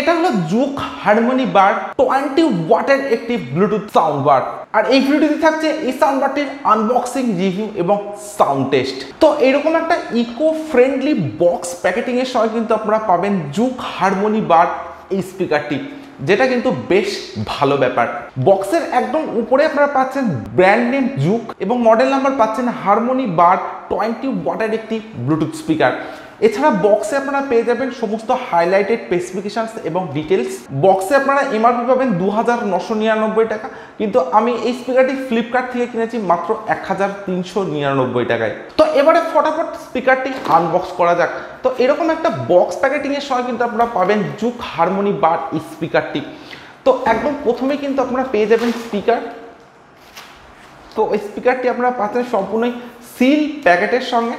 এটা হলো Dzukou harmony bar 20 ওয়াটের একটি ব্লুটুথ সাউন্ড বার। আর এই ভিডিওতে থাকছে এই সাউন্ড বারটির আনবক্সিং, রিভিউ এবং সাউন্ড টেস্ট। তো এরকম একটা ইকো ফ্রেন্ডলি বক্স প্যাকেটিং এর সঙ্গে কিন্তু আপনারা পাবেন জুক হারমোনি বার এই স্পিকারটি, যেটা কিন্তু বেশ ভালো ব্যাপার। বক্সের একদম উপরে আপনারা পাচ্ছেন ব্র্যান্ড নেম জুক এবং মডেল নাম্বার পাচ্ছেন হারমোনি বার 20 ওয়াটের একটি ব্লুটুথ স্পিকার। এছাড়া বক্সে আপনারা পেয়ে যাবেন সমস্ত হাইলাইটেড স্পেসিফিকেশনস এবং ডিটেলস। বক্সে আপনারা এমআরপি পাবেন 2999 টাকা, কিন্তু আমি এই স্পিকারটি ফ্লিপকার্ট থেকে কিনেছি মাত্র 1399 টাকায়। তো এবারে ফটাফট স্পিকারটি আনবক্স করা যাক। তো এরকম একটা বক্স প্যাকেটিং এর সঙ্গে কিন্তু আপনারা পাবেন জুক হারমোনি বার এই স্পিকারটি। তো একদম প্রথমে কিন্তু আপনারা পেয়ে যাবেন স্পিকার। তো এই স্পিকারটি আপনারা পাচ্ছেন সম্পূর্ণই সিল প্যাকেটের সঙ্গে।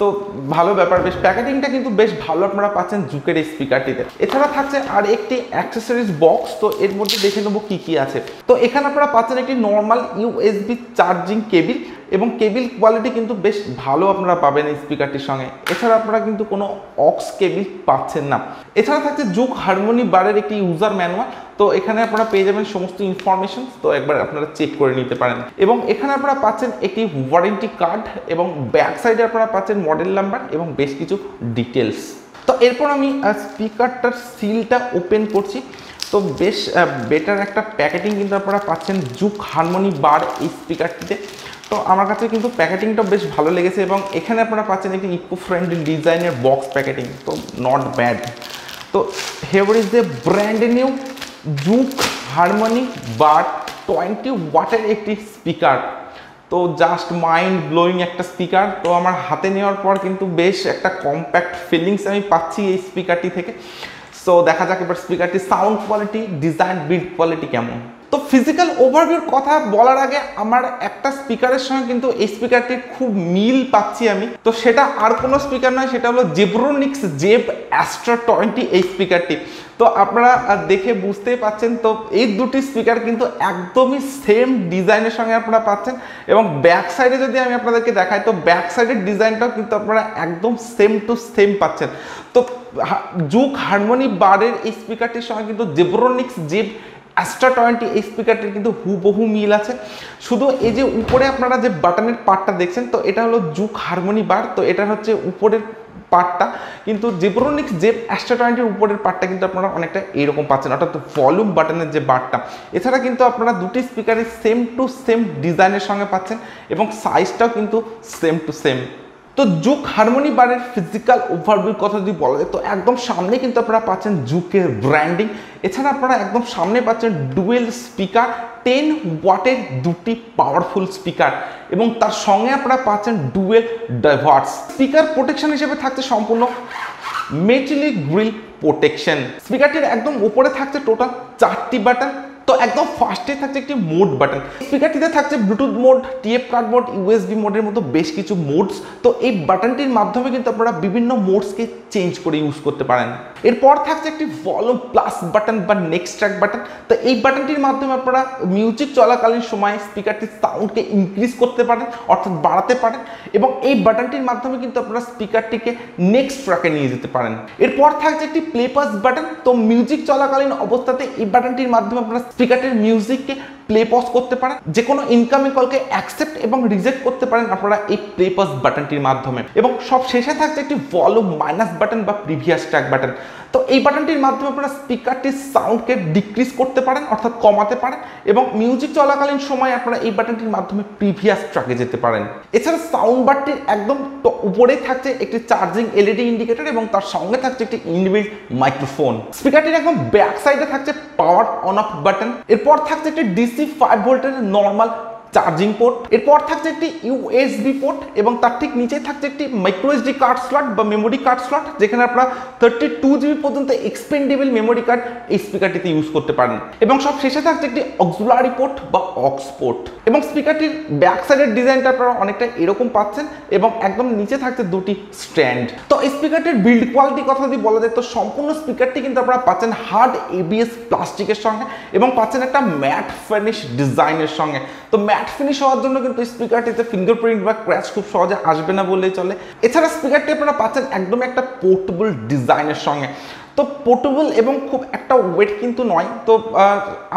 তো ভালো ব্যাপার, বেশ প্যাকেটিংটা কিন্তু বেশ ভালো আপনারা পাচ্ছেন জুকের এই স্পিকারটিতে। এছাড়া থাকছে আর একটি অ্যাক্সেসরিজ বক্স। তো এর মধ্যে দেখে নেবো কি কি আছে। তো এখানে আপনারা পাচ্ছেন একটি নর্মাল ইউএসবি চার্জিং কেবিল এবং কেবিল কোয়ালিটি কিন্তু বেশ ভালো আপনারা পাবেন এই স্পিকারটির সঙ্গে। এছাড়া আপনারা কিন্তু কোনো অক্স কেবিল পাচ্ছেন না। এছাড়া থাকছে জুক হারমোনি বারের একটি ইউজার ম্যানুয়াল। তো এখানে আপনারা পেয়ে যাবেন সমস্ত ইনফরমেশন, তো একবার আপনারা চেক করে নিতে পারেন। এবং এখানে আপনারা পাচ্ছেন একটি ওয়ারেন্টি কার্ড এবং ব্যাক সাইডে আপনারা পাচ্ছেন মডেল নাম্বার এবং বেশ কিছু ডিটেলস। তো এরপর আমি স্পিকারটার সিলটা ওপেন করছি। তো বেশ বেটার একটা প্যাকেটিং কিন্তু আপনারা পাচ্ছেন জুক হারমোনি বার এই স্পিকারটিতে। তো আমার কাছে কিন্তু প্যাকেটিংটা বেশ ভালো লেগেছে এবং এখানে আপনারা পাচ্ছেন একটি ইকো ফ্রেন্ডলি ডিজাইনের বক্স প্যাকেটিং, তো নট ব্যাড। তো here is the brand new Zook harmony bar 20 ওয়াটের একটি স্পিকার। তো জাস্ট মাইন্ড ব্লোয়িং একটা স্পিকার। তো আমার হাতে নেওয়ার পর কিন্তু বেশ একটা কম্প্যাক্ট ফিলিংস আমি পাচ্ছি এই স্পিকারটি থেকে। সো দেখা যাক এবার স্পিকারটি sound quality, design, build quality কেমন। তো ফিজিক্যাল ওভারভিউর কথা বলার আগে আমার একটা স্পিকারের সঙ্গে কিন্তু এই স্পিকারটির খুব মিল পাচ্ছি আমি। তো সেটা আর কোনো স্পিকার নয়, সেটা হলো জেব্রোনিক্স জেব অ্যাস্ট্রা 20 এই স্পিকারটি। তো আপনারা দেখে বুঝতেই পাচ্ছেন, তো এই দুটি স্পিকার কিন্তু একদমই সেম ডিজাইনের সঙ্গে আপনারা পাচ্ছেন। এবং ব্যাক সাইডে যদি আমি আপনাদেরকে দেখাই, তো ব্যাক সাইডের ডিজাইনটাও কিন্তু আপনারা একদম সেম টু সেম পাচ্ছেন। তো জুক হারমোনি বারের এই স্পিকারটির সঙ্গে কিন্তু জেব্রোনিক্স জেব অ্যাস্ট্রা 20 এই স্পিকারটির কিন্তু হুবহু মিল আছে। শুধু এই যে উপরে আপনারা যে বাটনের পার্টটা দেখছেন, তো এটা হলো জুক হারমোনি বার। তো এটা হচ্ছে উপরের পার্টটা, কিন্তু জেব্রোনিক্স জেব অ্যাস্ট্রা 20 উপরের পার্টটা কিন্তু আপনারা অনেকটা এইরকম পাচ্ছেন, অর্থাৎ ভলিউম বাটনের যে বারটা। এছাড়া কিন্তু আপনারা দুটি স্পিকারের সেম টু সেম ডিজাইনের সঙ্গে পাচ্ছেন এবং সাইজটাও কিন্তু সেম টু সেম। তো জুক হারমোনি বারের ফিজিক্যাল ওভারভিউর কথা যদি বলা যায়, তো একদম সামনে কিন্তু আপনারা পাচ্ছেন জুকের ব্র্যান্ডিং। এছাড়া আপনারা একদম সামনে পাচ্ছেন ডুয়েল স্পিকার 10 ওয়াটের দুটি পাওয়ারফুল স্পিকার এবং তার সঙ্গে আপনারা পাচ্ছেন ডুয়েল ডাইভার্স। স্পিকার প্রোটেকশন হিসেবে থাকছে সম্পূর্ণ মেটালিক গ্রিল প্রোটেকশন। স্পিকারটির একদম উপরে থাকছে টোটাল 4টি বাটন। তো একদম ফার্স্টে থাকছে একটি মোড বাটন। স্পিকারটিতে থাকছে Bluetooth mode, TF card mode, USB মোডের মতো বেশ কিছু মোডস। তো এই বাটনটির মাধ্যমে কিন্তু আপনারা বিভিন্ন মোডসকে চেঞ্জ করে ইউজ করতে পারেন। এরপর থাকছে একটি ভলিউম প্লাস বাটন বা নেক্সট ট্র্যাক বাটন। তো এই বাটনটির মাধ্যমে আপনারা মিউজিক চলাকালীন সময় স্পিকারটির সাউন্ডকে ইনক্রিজ করতে পারেন, অর্থাৎ বাড়াতে পারেন। এবং এই বাটনটির মাধ্যমে কিন্তু আপনারা স্পিকারটিকে নেক্সট ট্র্যাকে নিয়ে যেতে পারেন। এরপর থাকছে একটি প্লে পাস বাটন। তো মিউজিক চলাকালীন অবস্থাতে এই বাটনটির মাধ্যমে আপনারা স্পিকারটির মিউজিককে প্লে পজ করতে পারেন, যে কোনো ইনকামিং কলকে অ্যাকসেপ্ট এবং রিজেক্ট করতে পারেন আপনারা এই প্লে পজ বাটনটির মাধ্যমে। এবং সব শেষে থাকছে একটি ভলিউম মাইনাস বাটন বা প্রিভিয়াস ট্র্যাক বাটন। তো এই বাটনটির মাধ্যমে আপনারা স্পিকারটির সাউন্ডকে ডিক্রিজ করতে পারেন, অর্থাৎ কমাতে পারেন, এবং মিউজিক চলাকালীন সময় আপনারা এই বাটনটির মাধ্যমে প্রিভিয়াস ট্র্যাকে যেতে পারেন। এছাড়া সাউন্ড বারটির একদম উপরেই থাকছে একটি চার্জিং এলইডি ইন্ডিকেটর এবং তার সঙ্গে থাকছে একটি ইনবিল্ট মাইক্রোফোন। স্পিকারটির একদম ব্যাক সাইডে থাকছে পাওয়ার অন অফ বাটন। এরপর থাকছে একটি ডিসি 5 ভোল্টের নর্মাল চার্জিং পোর্ট। এরপর থাকছে একটি ইউএসবি পোর্ট এবং তার ঠিক নিচে থাকছে একটি মাইক্রোএসডি কার্ড স্লট বা মেমোরি কার্ড স্লট, যেখানে আপনারা 32 জিবি পর্যন্ত এক্সপেন্ডেবল মেমোরি কার্ড এই স্পিকারটিতে ইউজ করতে পারেন। এবং সব শেষে থাকছে একটি অক্সিলারি পোর্ট বা অক্স পোর্ট। এবং স্পিকারটির ব্যাক সাইডের ডিজাইনটা আপনারা অনেকটা এরকম পাচ্ছেন এবং একদম নিচে থাকছে দুটি স্ট্যান্ড। তো এই স্পিকারটির বিল্ড কোয়ালিটির কথা যদি বলা যায়, তো সম্পূর্ণ স্পিকারটি কিন্তু আপনারা পাচ্ছেন হার্ড এবিএস প্লাস্টিকের সঙ্গে এবং পাচ্ছেন একটা ম্যাট ফিনিশ ডিজাইনের সঙ্গে। তো ম্যাট ম্যাট ফিনিশ হওয়ার জন্য কিন্তু স্পিকারটিতে ফিঙ্গারপ্রিন্ট বা ক্র্যাচ খুব সহজে আসবে না বললেই চলে। এছাড়া স্পিকারটি আপনারা পাচ্ছেন একদমই একটা পোর্টেবল ডিজাইনের সঙ্গে। তো পোর্টেবল এবং খুব একটা ওয়েট কিন্তু নয়, তো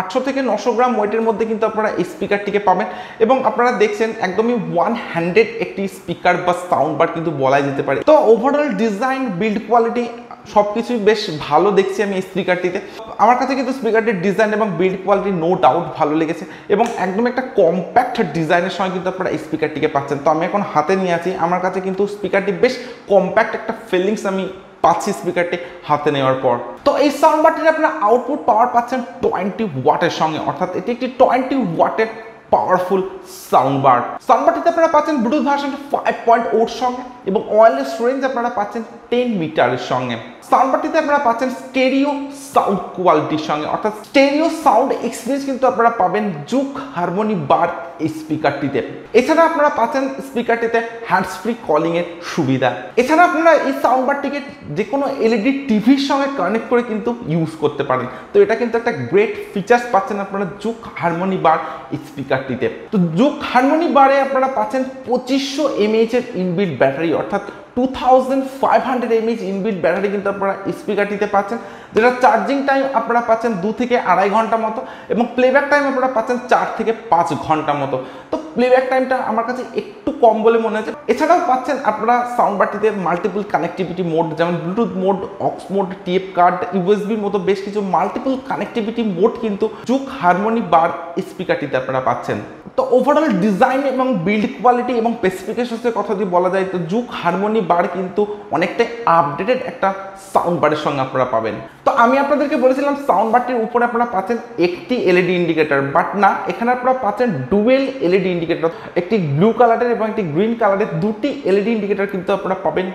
800 থেকে 900 গ্রাম ওয়েটের মধ্যে কিন্তু আপনারা এই স্পিকারটিকে পাবেন এবং আপনারা দেখছেন একদমই ওয়ান হ্যান্ডেড একটি স্পিকার বা সাউন্ড বার কিন্তু বলা যেতে পারে। তো ওভারঅল ডিজাইন, বিল্ড কোয়ালিটি সবকিছুই বেশ ভালো দেখছি আমি এই স্পিকারটিতে। আমার কাছে কিন্তু স্পিকারটির ডিজাইন এবং বিল্ড কোয়ালিটি নো ডাউট ভালো লেগেছে এবং একদম একটা কম্প্যাক্ট ডিজাইনের সঙ্গে কিন্তু আপনারা এই স্পিকারটিকে পাচ্ছেন। তো আমি এখন হাতে নিয়ে আছি, আমার কাছে কিন্তু স্পিকারটি বেশ কম্প্যাক্ট একটা ফিলিংস আমি পাচ্ছি স্পিকারটি হাতে নেওয়ার পর। তো এই সাউন্ড বারটির আপনারা আউটপুট পাওয়ার পাচ্ছেন 20 ওয়াটের সঙ্গে, অর্থাৎ এটি একটি 20 ওয়াটের পাওয়ারফুল সাউন্ড বার। সাউন্ড বারটিতে আপনারা পাচ্ছেন ব্লুটুথ ভার্সন 5.0 সঙ্গে এবং ওয়্যারলেস রেঞ্জ আপনারা পাচ্ছেন 10 মিটারের সঙ্গে। সাউন্ড বারটিতে আপনারা পাচ্ছেন স্টেরিও সাউন্ড কোয়ালিটির সঙ্গে, অর্থাৎ স্টেরিও সাউন্ড এক্সপিরিয়েন্স কিন্তু আপনারা পাবেন জুক হারমোনি বার এই স্পিকারটিতে। এছাড়া আপনারা পাচ্ছেন স্পিকারটিতে হ্যান্ডস ফ্রি কলিং এর সুবিধা। এছাড়া আপনারা এই সাউন্ড বারটিকে যে কোনো এলইডি টিভির সঙ্গে কানেক্ট করে কিন্তু ইউজ করতে পারেন। তো এটা কিন্তু একটা গ্রেট ফিচার্স পাচ্ছেন আপনারা জুক হারমোনি বার এই স্পিকারটিতে। তো জুক হারমোনি বারে আপনারা পাচ্ছেন 2500 mAh এর ইনবিল্ট ব্যাটারি, অর্থাৎ 2500 mAh ইনবিল্ট ব্যাটারি কিন্তু আপনারা স্পিকারটিতে পাচ্ছেন, যেটা চার্জিং টাইম আপনারা পাচ্ছেন 2 থেকে 2.5 ঘন্টা মতো এবং প্লেব্যাক টাইম আপনারা পাচ্ছেন 4 থেকে 5 ঘন্টা মতো। তো প্লেব্যাক টাইমটা আমার কাছে একটু কম বলে মনে হচ্ছে। এছাড়াও পাচ্ছেন আপনারা সাউন্ড বারটিতে মাল্টিপল কানেক্টিভিটি মোড, যেমন Bluetooth mode, aux mode, TF card, ইউএসবির মতো বেশ কিছু মাল্টিপল কানেক্টিভিটি মোড কিন্তু জুক হারমোনি বার স্পিকারটিতে আপনারা পাচ্ছেন। তো ওভারঅল ডিজাইন এবং বিল্ড কোয়ালিটি এবং স্পেসিফিকেশনের কথা যদি বলা যায়, তো জুক হারমোনি বার কিন্তু অনেকটাই আপডেটেড একটা সাউন্ড বারের সঙ্গে আপনারা পাবেন। তো আমি আপনাদেরকে বলেছিলাম সাউন্ড বারটির উপরে আপনারা পাচ্ছেন একটি এলইডি ইন্ডিকেটর, বাট না, এখানে আপনারা পাচ্ছেন ডুয়েল এলইডি ইন্ডিকেটর, একটি ব্লু কালারের এবং একটি গ্রিন কালারের দুটি এলইডি ইন্ডিকেটর কিন্তু আপনারা পাবেন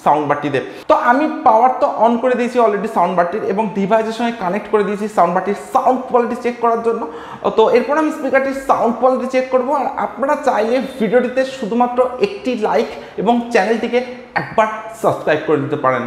সাউন্ড বারটিতে। তো আমি পাওয়ার তো অন করে দিয়েছি অলরেডি সাউন্ড বারটির এবং ডিভাইসের সঙ্গে কানেক্ট করে দিয়েছি সাউন্ড বারটির সাউন্ড কোয়ালিটি চেক করার জন্য। তো এরপর আমি স্পিকারটির সাউন্ড কোয়ালিটি চেক করব। আর আপনারা চাইলে ভিডিওটিতে শুধুমাত্র একটি লাইক এবং চ্যানেলটিকে একবার সাবস্ক্রাইব করে দিতে পারেন।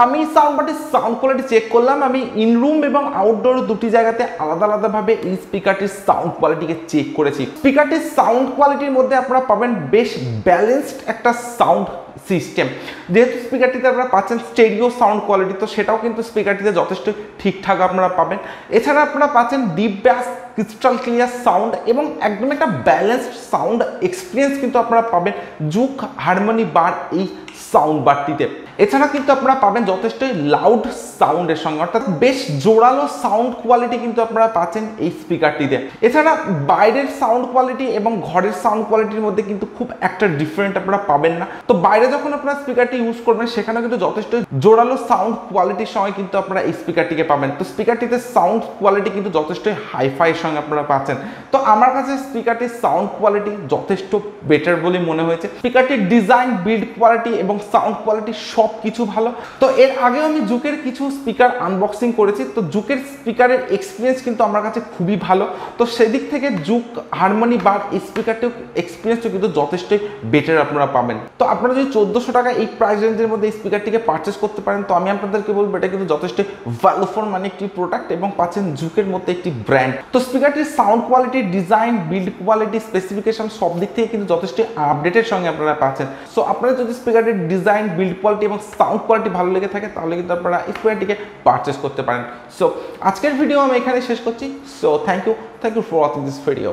আমি সাউন্ড বারটির সাউন্ড কোয়ালিটি চেক করলাম। আমি ইনরুম এবং আউটডোর দুটি জায়গাতে আলাদা আলাদাভাবে এই স্পিকারটির সাউন্ড কোয়ালিটিকে চেক করেছি। স্পিকারটির সাউন্ড কোয়ালিটির মধ্যে আপনারা পাবেন বেশ ব্যালেন্সড একটা সাউন্ড সিস্টেম। যেহেতু স্পিকারটিতে আপনারা পাচ্ছেন স্টেরিও সাউন্ড কোয়ালিটি, তো সেটাও কিন্তু স্পিকারটিতে যথেষ্ট ঠিকঠাক আপনারা পাবেন। এছাড়া আপনারা পাচ্ছেন ডিপ ব্যাস, ক্রিস্টাল ক্লিয়ার সাউন্ড এবং একদম একটা ব্যালেন্সড সাউন্ড এক্সপিরিয়েন্স কিন্তু আপনারা পাবেন জুক হারমোনি বার এই সাউন্ড বারটিতে। এছাড়া কিন্তু আপনারা পাবেন যথেষ্টই লাউড সাউন্ডের সঙ্গে, অর্থাৎ বেশ জোরালো সাউন্ড কোয়ালিটি কিন্তু আপনারা পাচ্ছেন এই স্পিকারটিতে। এছাড়া বাইরের সাউন্ড কোয়ালিটি এবং ঘরের সাউন্ড কোয়ালিটির মধ্যে কিন্তু খুব একটা ডিফারেন্ট আপনারা পাবেন না। তো বাইরে যখন আপনারা স্পিকারটি ইউজ করবেন সেখানে কিন্তু যথেষ্ট জোরালো সাউন্ড কোয়ালিটির সঙ্গে কিন্তু আপনারা এই স্পিকারটিকে পাবেন। তো স্পিকারটিতে সাউন্ড কোয়ালিটি কিন্তু যথেষ্টই হাইফাইয়ের সঙ্গে আপনারা পাচ্ছেন। তো আমার কাছে স্পিকারটির সাউন্ড কোয়ালিটি যথেষ্ট বেটার বলে মনে হয়েছে। স্পিকারটির ডিজাইন, বিল্ড কোয়ালিটি এবং সাউন্ড কোয়ালিটি সব কিছু ভালো। তো এর আগেও আমি জুকের কিছু স্পিকার আনবক্সিং করেছি, তো জুকের স্পিকারের এক্সপিরিয়েন্স কিন্তু আমার কাছে খুবই ভালো। তো সেদিক থেকে জুক হারমোনি বার এই স্পিকারটিও এক্সপিরিয়েন্সও কিন্তু যথেষ্টই বেটার আপনারা পাবেন। তো আপনারা যদি 1400 টাকা এই প্রাইস রেঞ্জের মধ্যে এই স্পিকারটিকে পারচেস করতে পারেন, তো আমি আপনাদেরকে বলবো এটা কিন্তু যথেষ্ট ভ্যালু ফর মানি একটি প্রোডাক্ট এবং পাচ্ছেন জুকের মধ্যে একটি ব্র্যান্ড। তো স্পিকারটির sound quality, design, build quality, specification সব দিক থেকে কিন্তু যথেষ্ট আপডেটের সঙ্গে আপনারা পাচ্ছেন। সো আপনারা যদি স্পিকারটির ডিজাইন, বিল্ড কোয়ালিটি এবং সাউন্ড কোয়ালিটি ভালো লেগে থাকে তাহলে কিন্তু আপনারা এই স্পিকারটিকে পারচেস করতে পারেন। সো আজকের ভিডিও আমি এখানে শেষ করছি। So thank you for watching this video.